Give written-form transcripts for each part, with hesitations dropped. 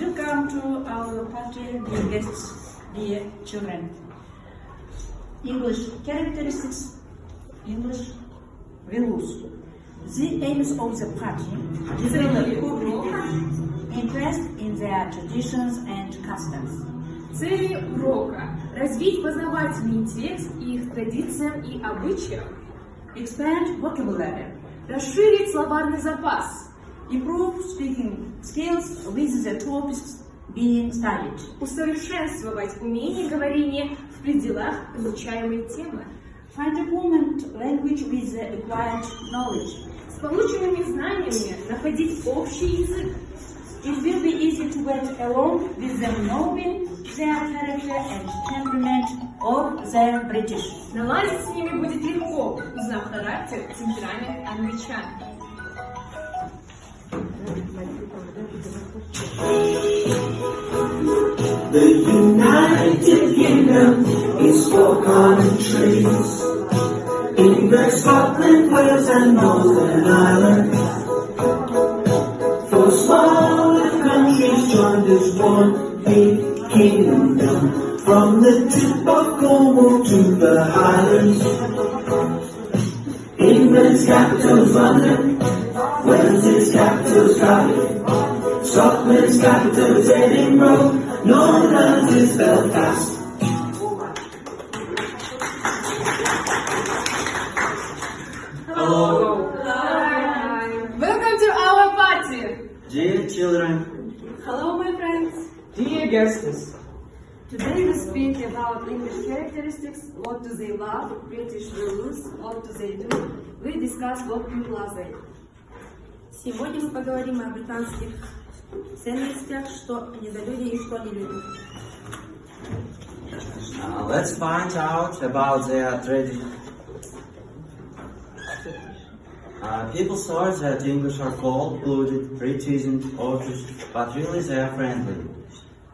Welcome to our party, dear guests, dear children. English characteristics, English rules. The aims of the party develop public interest in their traditions and customs. Цели урока – развить познавательный интерес к их традициям и обычаям, Expand vocabulary. расширить словарный запас, Improve speaking skills with the topics being studied. усовершенствовать умение говорения в пределах изучаемой темы. Find a common language with the acquired knowledge. С полученными знаниями находить общий язык. It will be easy to get along with them knowing their character and temperament of the British. Наладить с ними будет легко, узнав характер и темперамент англичан. The United Kingdom is for common trees. England, Scotland, Wales and Northern Ireland. For smaller countries joined as one big kingdom. From the tip of Cornwall to the Highlands. England's capital's London. Wales's capital's Cardiff. Scotland's capital's Edinburgh. Northern's is Belfast. Hello. Hi. Welcome to our party. Dear children, Hello, my friends. dear guests, Today we speak about English characteristics, what do they love, British rules, what do they do. We discuss what people are they. Сегодня мы поговорим о британских ценностях, что недолюбие и что не любят. let's find out about their tradition. People thought that English are cold-blooded, pretending, cautious, but really they are friendly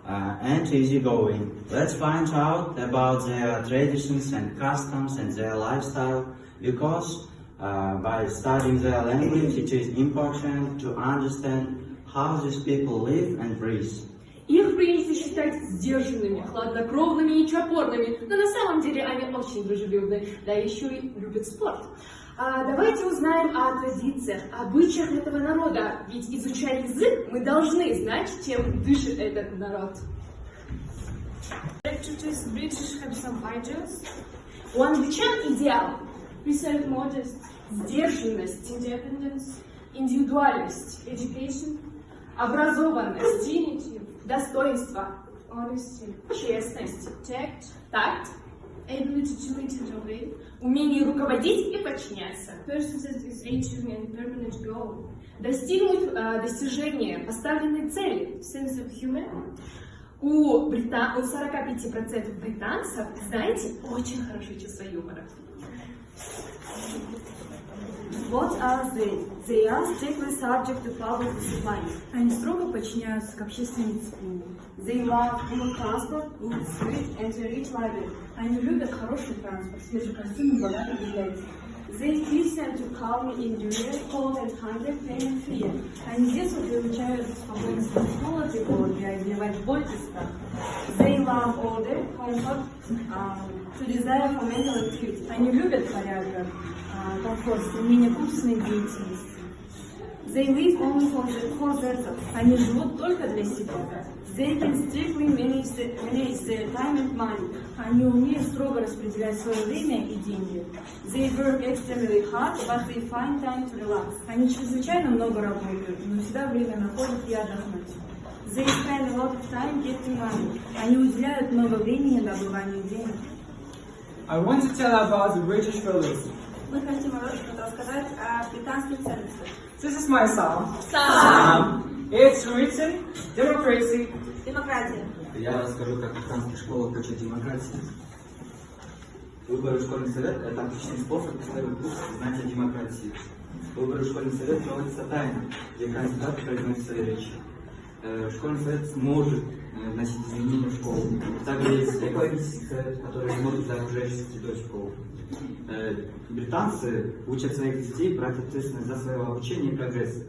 and easygoing. Let's find out about their traditions and customs and their lifestyle, because by studying their language it is important to understand how these people live and breathe. Их принято считать сдержанными, хладнокровными и чопорными, но на самом деле они очень дружелюбны, да еще и любят спорт. Давайте узнаем о традициях, обычаях этого народа, ведь изучая язык, мы должны знать, чем дышит этот народ. British have some ideals. У англичан идеал, Reserved modest, сдержанность, independence, индивидуальность, education, образованность, dignity, достоинство, honesty, честность, tact, такт, ability to lead and obey, умение руководить и подчиняться, persistence with achieving and permanent goal, достигнуть достижения поставленной цели. sense of humor, У 45% британцев, знаете, очень хорошее чувство юмора. What are they? They are strictly subject to public discipline. Они строго подчиняются к общественной дисциплине. They love good transport, good food and a rich library. Они любят хороший транспорт, свежий костюм и богатую библиотеку. They listen to calm in during cold and hunger, pain and fear. Они с детства приучают спокойствие в холод и голод, преодолевать боль и страх. They love order, comfort, to desire for mental activity. Они любят порядок, комфорт, стремление к умственной деятельности. They live only for themselves. Они живут только для себя. They can strictly manage their time and money. Они умеют строго распределять свое время и деньги. They work extremely hard, but they find time to relax. Они чрезвычайно много работают, но всегда время находят и отдохнуть. They spend a lot of time getting money. Они уделяют много времени добыванию денег. I want to tell about the British values. Мы хотим рассказать о британских ценностях. This is my psalm. It's written democracy. Демократия. Я расскажу, как британские школы учат демократии. Выборы в школьный совет – это отличный способ исследовать знать о демократии. Выборы в школьный совет проводятся тайно, где кандидаты произносят свои речи. Школьный совет может вносить изменения в школу. Также есть экологический совет, который смотрит за окружающей средой школы. Британцы учат своих детей брать ответственность за свое обучение и прогресс.